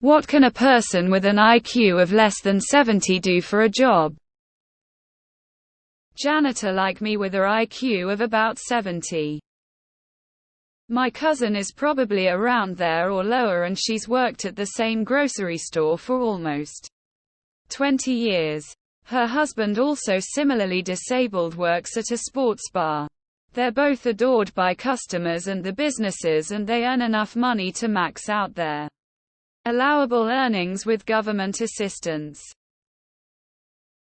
What can a person with an IQ of less than 70 do for a job? Janitor like me with her IQ of about 70. My cousin is probably around there or lower, and she's worked at the same grocery store for almost 20 years. Her husband, also similarly disabled, works at a sports bar. They're both adored by customers and the businesses, and they earn enough money to max out their allowable earnings with government assistance.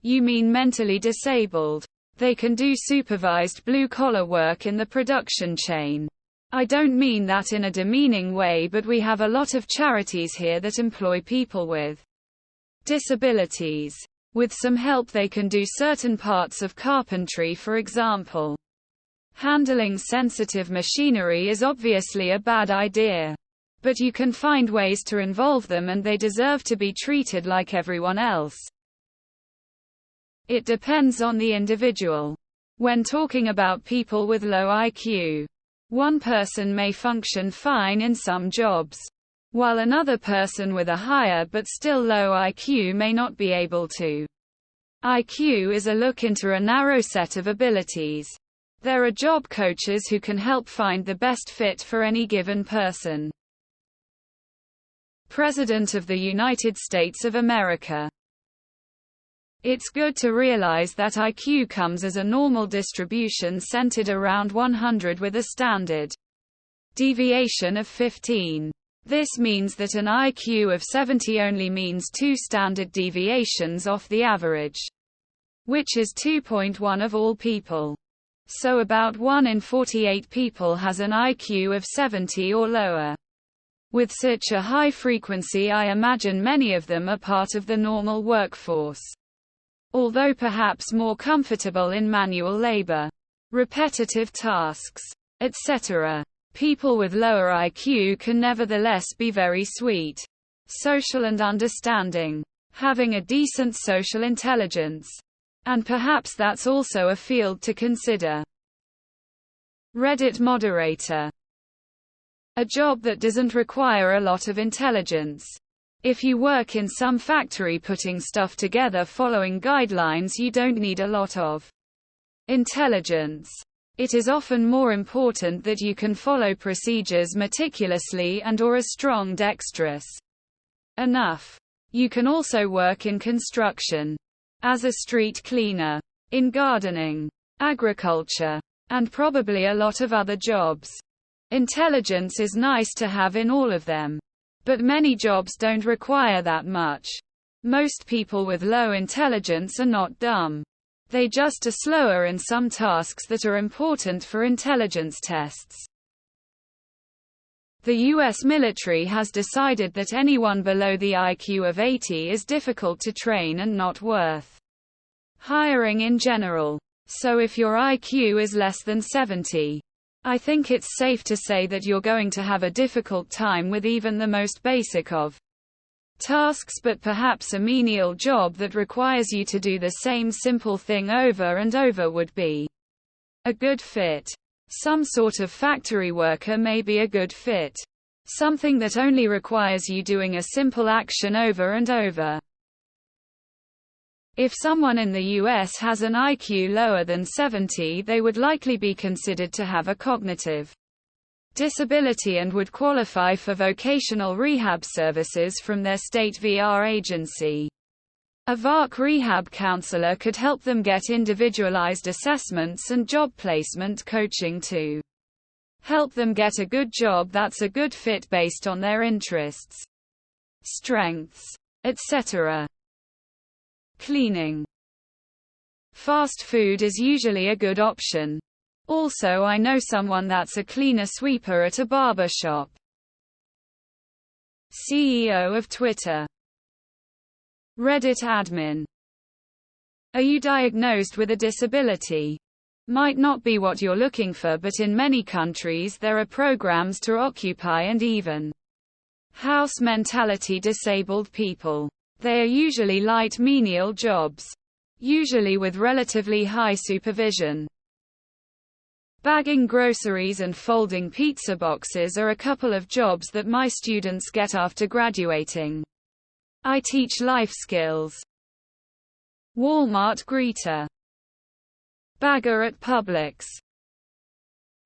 You mean mentally disabled? They can do supervised blue-collar work in the production chain. I don't mean that in a demeaning way, but we have a lot of charities here that employ people with disabilities. With some help they can do certain parts of carpentry, for example. Handling sensitive machinery is obviously a bad idea. But you can find ways to involve them, and they deserve to be treated like everyone else. It depends on the individual. When talking about people with low IQ, one person may function fine in some jobs, while another person with a higher but still low IQ may not be able to. IQ is a look into a narrow set of abilities. There are job coaches who can help find the best fit for any given person. President of the United States of America. It's good to realize that IQ comes as a normal distribution centered around 100 with a standard deviation of 15. This means that an IQ of 70 only means 2 standard deviations off the average, which is 2.1 of all people. So about 1 in 48 people has an IQ of 70 or lower. With such a high frequency, I imagine many of them are part of the normal workforce, although perhaps more comfortable in manual labor, repetitive tasks, etc. People with lower IQ can nevertheless be very sweet, social and understanding, having a decent social intelligence. And perhaps that's also a field to consider. Reddit moderator. A job that doesn't require a lot of intelligence. If you work in some factory putting stuff together following guidelines, you don't need a lot of intelligence. It is often more important that you can follow procedures meticulously and/or are strong dexterous enough. You can also work in construction, as a street cleaner, in gardening, agriculture, and probably a lot of other jobs. Intelligence is nice to have in all of them. But many jobs don't require that much. Most people with low intelligence are not dumb. They just are slower in some tasks that are important for intelligence tests. The US military has decided that anyone below the IQ of 80 is difficult to train and not worth hiring in general. So if your IQ is less than 70, I think it's safe to say that you're going to have a difficult time with even the most basic of tasks, but perhaps a menial job that requires you to do the same simple thing over and over would be a good fit. Some sort of factory worker may be a good fit. Something that only requires you doing a simple action over and over. If someone in the US has an IQ lower than 70, they would likely be considered to have a cognitive disability and would qualify for vocational rehab services from their state VR agency. A VARC rehab counselor could help them get individualized assessments and job placement coaching to help them get a good job that's a good fit based on their interests, strengths, etc. Cleaning. Fast food is usually a good option. Also, I know someone that's a cleaner sweeper at a barber shop. CEO of Twitter. Reddit admin. Are you diagnosed with a disability? Might not be what you're looking for, but in many countries there are programs to occupy and even house mentality disabled people. They are usually light menial jobs, usually with relatively high supervision. Bagging groceries and folding pizza boxes are a couple of jobs that my students get after graduating. I teach life skills. Walmart greeter. Bagger at Publix.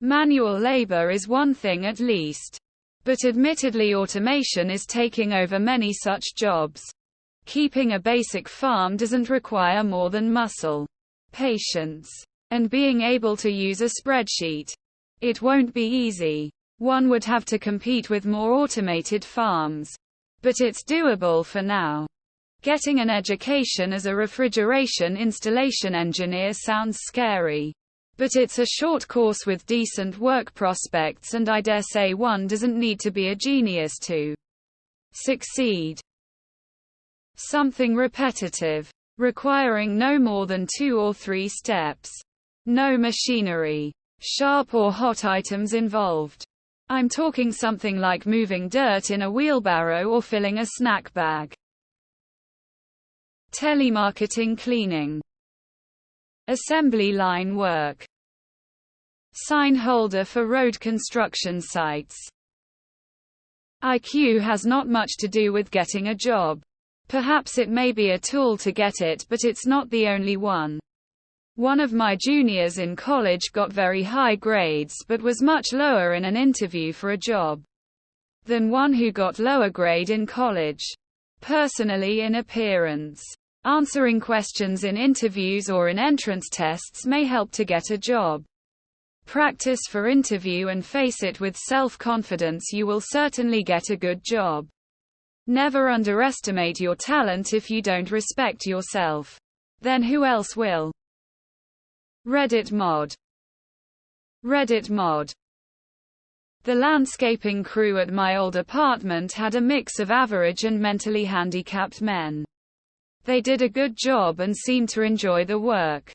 Manual labor is one thing at least. But admittedly automation is taking over many such jobs. Keeping a basic farm doesn't require more than muscle, patience, and being able to use a spreadsheet. It won't be easy. One would have to compete with more automated farms. But it's doable for now. Getting an education as a refrigeration installation engineer sounds scary. But it's a short course with decent work prospects, and I dare say one doesn't need to be a genius to succeed. Something repetitive, requiring no more than 2 or 3 steps. No machinery, sharp or hot items involved. I'm talking something like moving dirt in a wheelbarrow or filling a snack bag. Telemarketing cleaning. Assembly line work. Sign holder for road construction sites. IQ has not much to do with getting a job. Perhaps it may be a tool to get it, but it's not the only one. One of my juniors in college got very high grades but was much lower in an interview for a job than one who got lower grade in college. Personally, in appearance, answering questions in interviews or in entrance tests may help to get a job. Practice for interview and face it with self-confidence, you will certainly get a good job. Never underestimate your talent. If you don't respect yourself, then who else will? Reddit mod. Reddit mod. The landscaping crew at my old apartment had a mix of average and mentally handicapped men. They did a good job and seemed to enjoy the work.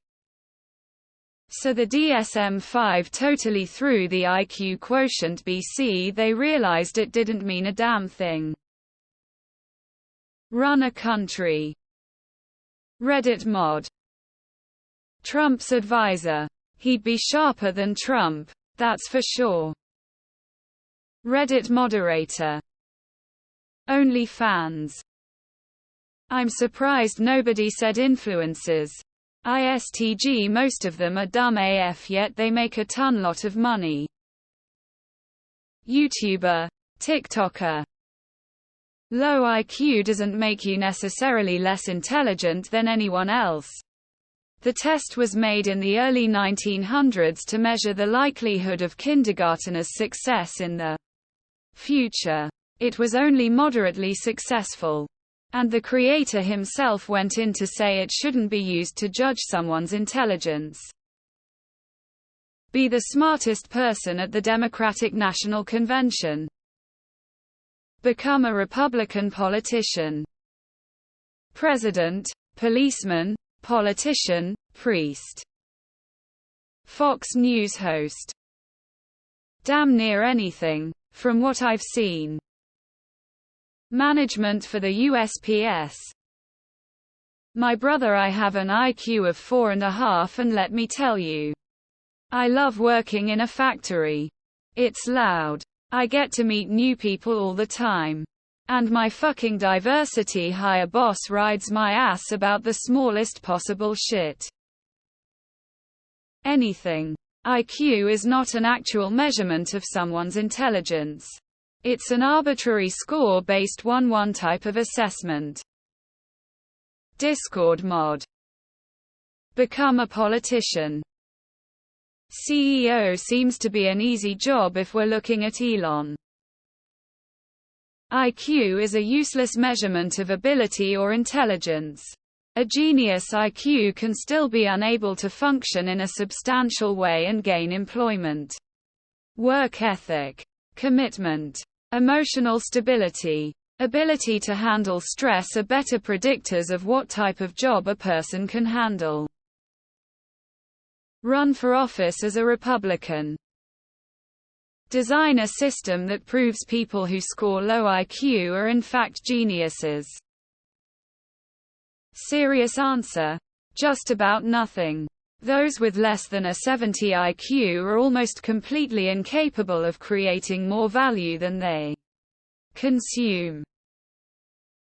So the DSM-5 totally threw the IQ quotient BC. They realized it didn't mean a damn thing. Run a country. Reddit mod. Trump's advisor. He'd be sharper than Trump, that's for sure. Reddit moderator. OnlyFans. I'm surprised nobody said influencers. ISTG, most of them are dumb AF, yet they make a lot of money. YouTuber. TikToker. Low IQ doesn't make you necessarily less intelligent than anyone else. The test was made in the early 1900s to measure the likelihood of kindergarteners' success in the future. It was only moderately successful. And the creator himself went in to say it shouldn't be used to judge someone's intelligence. Be the smartest person at the Democratic National Convention. Become a Republican politician. President, policeman, politician, priest. Fox News host. Damn near anything, from what I've seen. Management for the USPS. My brother, I have an IQ of 4.5, and let me tell you, I love working in a factory. It's loud. I get to meet new people all the time. And my fucking diversity hire boss rides my ass about the smallest possible shit. Anything. IQ is not an actual measurement of someone's intelligence. It's an arbitrary score-based one type of assessment. Discord mod. Become a politician. CEO seems to be an easy job if we're looking at Elon. IQ is a useless measurement of ability or intelligence. A genius IQ can still be unable to function in a substantial way and gain employment. Work ethic. Commitment. Emotional stability. Ability to handle stress are better predictors of what type of job a person can handle. Run for office as a Republican. Design a system that proves people who score low IQ are in fact geniuses. Serious answer. Just about nothing. Those with less than a 70 IQ are almost completely incapable of creating more value than they consume.